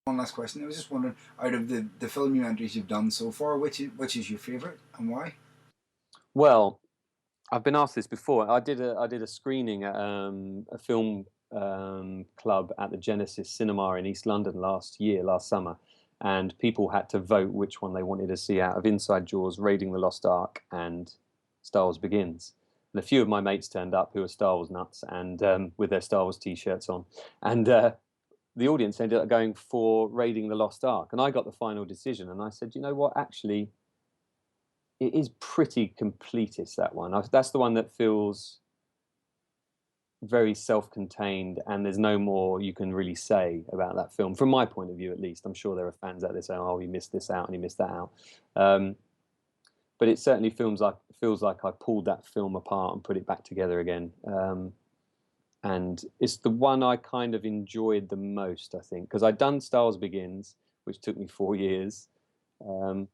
One last question. I was just wondering, out of the filmumentaries you've done so far, which is your favourite and why? Well, I've been asked this before. I did a screening at a film club at the Genesis Cinema in East London last summer, and people had to vote which one they wanted to see out of Inside Jaws, Raiding the Lost Ark, and Star Wars Begins. And a few of my mates turned up who are Star Wars nuts and with their Star Wars t-shirts on, and the audience ended up going for Raiding the Lost Ark, and I got the final decision. And I said, you know what, actually, it is pretty completist, that one. That's the one that feels very self-contained, and there's no more you can really say about that film, from my point of view at least. I'm sure there are fans out there saying, oh, he missed this out and he missed that out. Um, but it certainly feels like I pulled that film apart and put it back together again. And it's the one I kind of enjoyed the most, I think, because I'd done Star Wars Begins, which took me 4 years. Um,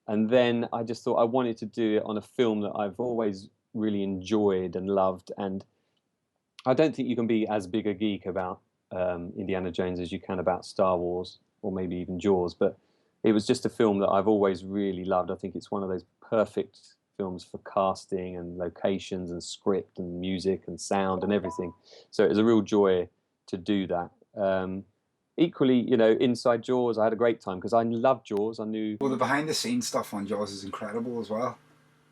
and then I just thought I wanted to do it on a film that I've always really enjoyed and loved. And I don't think you can be as big a geek about Indiana Jones as you can about Star Wars, or maybe even Jaws. But it was just a film that I've always really loved. I think it's one of those perfect films for casting and locations and script and music and sound and everything. So it was a real joy to do that. Equally, inside Jaws, I had a great time because I loved Jaws. I knew Well, the behind the scenes stuff on Jaws is incredible as well.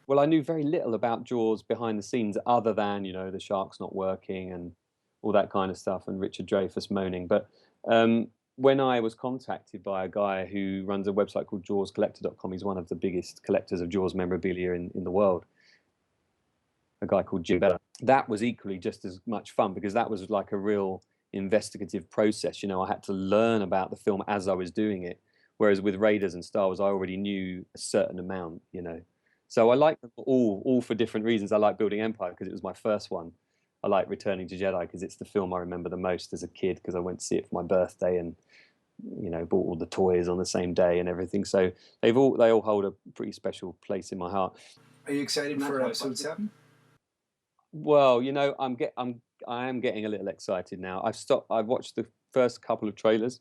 well, I knew very little about Jaws behind the scenes other than, the sharks not working and all that kind of stuff and Richard Dreyfuss moaning. But when I was contacted by a guy who runs a website called jawscollector.com, he's one of the biggest collectors of Jaws memorabilia in the world, a guy called Jim Bella. That was equally just as much fun because that was like a real investigative process. I had to learn about the film as I was doing it. Whereas with Raiders and Star Wars, I already knew a certain amount. So I like them all for different reasons. I like Building Empire because it was my first one. I like Returning to Jedi because it's the film I remember the most as a kid because I went to see it for my birthday and bought all the toys on the same day and everything. So they all hold a pretty special place in my heart. Are you excited for episode 7? Well, I am getting a little excited now. I've watched the first couple of trailers,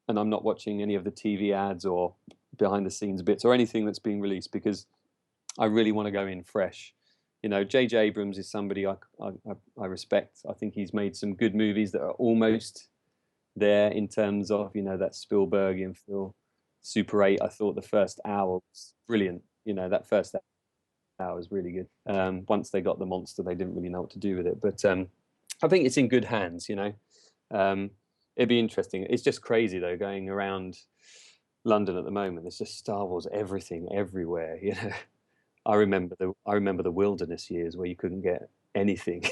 and I'm not watching any of the TV ads or behind the scenes bits or anything that's being released because I really want to go in fresh. J.J. Abrams is somebody I respect. I think he's made some good movies that are almost there in terms of that Spielbergian feel. Super 8. I thought the first hour was brilliant. That first hour was really good. Once they got the monster, they didn't really know what to do with it. But I think it's in good hands. It'd be interesting. It's just crazy though, going around London at the moment. There's just Star Wars everything everywhere. I remember the wilderness years where you couldn't get anything.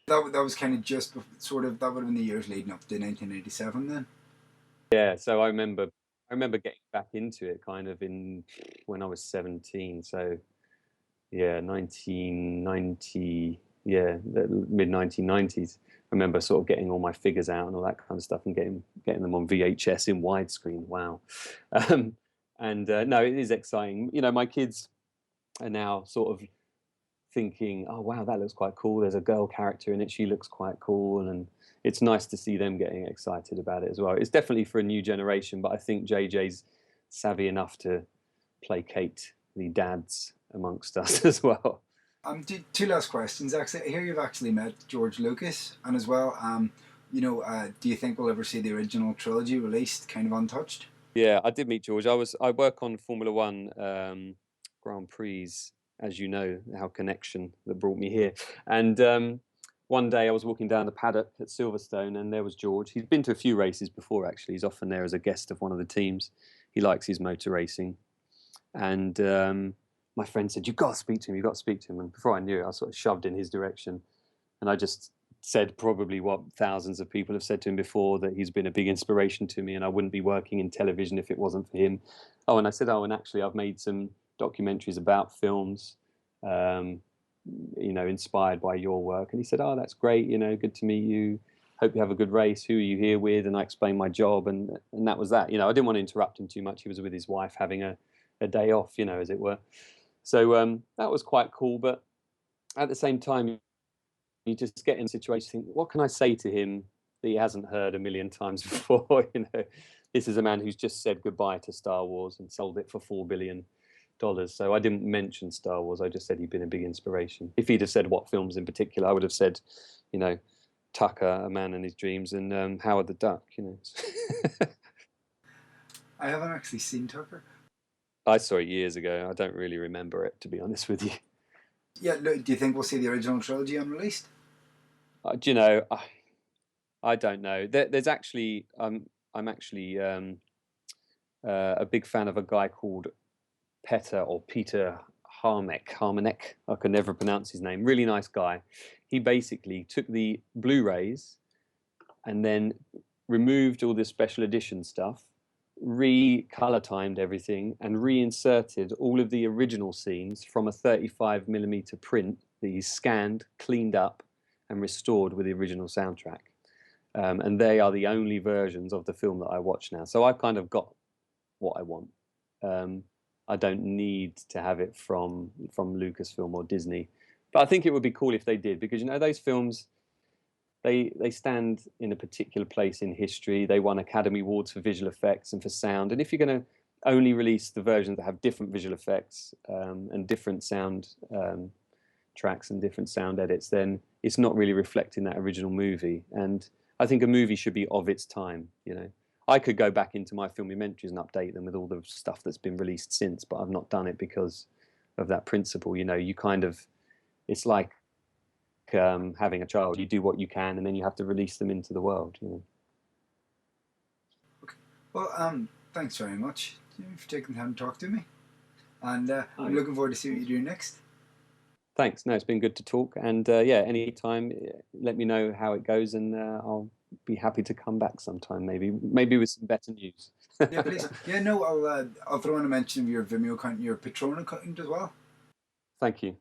That was kind of just sort of, that would have been the years leading up to 1987 then. Yeah, so I remember getting back into it kind of when I was 17. So yeah, 1990, yeah, the mid 1990s. I remember sort of getting all my figures out and all that kind of stuff and getting them on VHS in widescreen. Wow. Um, and no, it is exciting. My kids are now sort of thinking, oh wow, that looks quite cool. There's a girl character in it. She looks quite cool, and it's nice to see them getting excited about it as well. It's definitely for a new generation, but I think JJ's savvy enough to placate the dads amongst us as well. Two last questions. Actually, I hear you've actually met George Lucas, and as well, do you think we'll ever see the original trilogy released, kind of untouched? Yeah, I did meet George. I work on Formula One Grand Prix, as you know, our connection that brought me here. And one day I was walking down the paddock at Silverstone, and there was George. He's been to a few races before, actually. He's often there as a guest of one of the teams. He likes his motor racing. And my friend said, "You've got to speak to him. You've got to speak to him." And before I knew it, I sort of shoved in his direction, and I just said probably what thousands of people have said to him before, that he's been a big inspiration to me, and I wouldn't be working in television if it wasn't for him. Oh, and I said, and actually I've made some documentaries about films, inspired by your work. And he said, oh, that's great, good to meet you. Hope you have a good race. Who are you here with? And I explained my job, and that was that. I didn't want to interrupt him too much. He was with his wife having a day off, as it were. So that was quite cool. But at the same time, you just get in a situation, think, what can I say to him that he hasn't heard a million times before. You know, this is a man who's just said goodbye to Star Wars and sold it for $4 billion. So I didn't mention Star Wars. I just said he'd been a big inspiration. If he'd have said what films in particular, I would have said, you know, Tucker, A Man and His Dreams, and Howard the Duck. You know. I haven't actually seen Tucker. I saw it years ago. I don't really remember it, to be honest with you. Yeah, do you think we'll see the original trilogy unreleased? Do you know? I don't know. There's actually I'm actually a big fan of a guy called Peter Harmanek. I can never pronounce his name. Really nice guy. He basically took the Blu-rays and then removed all the special edition stuff, re-color timed everything, and reinserted all of the original scenes from a 35mm print that he scanned, cleaned up, and restored with the original soundtrack. And they are the only versions of the film that I watch now. So I've kind of got what I want. I don't need to have it from Lucasfilm or Disney, but I think it would be cool if they did, because you know those films, they stand in a particular place in history. They won Academy Awards for visual effects and for sound. And if you're going to only release the versions that have different visual effects and different sound tracks and different sound edits, then it's not really reflecting that original movie. And I think a movie should be of its time, you know. I could go back into my filmumentaries and update them with all the stuff that's been released since, but I've not done it because of that principle. You know, you kind of, it's like having a child. You do what you can, and then you have to release them into the world. You know. Okay. Well, thanks very much for taking the time to talk to me, and I'm looking forward to see what you do next. Thanks. No, it's been good to talk, and yeah, anytime, let me know how it goes, and I'll be happy to come back sometime. Maybe with some better news. Yeah, please. Yeah, no, I'll throw in a mention of your Vimeo account, your Patreon account as well. Thank you.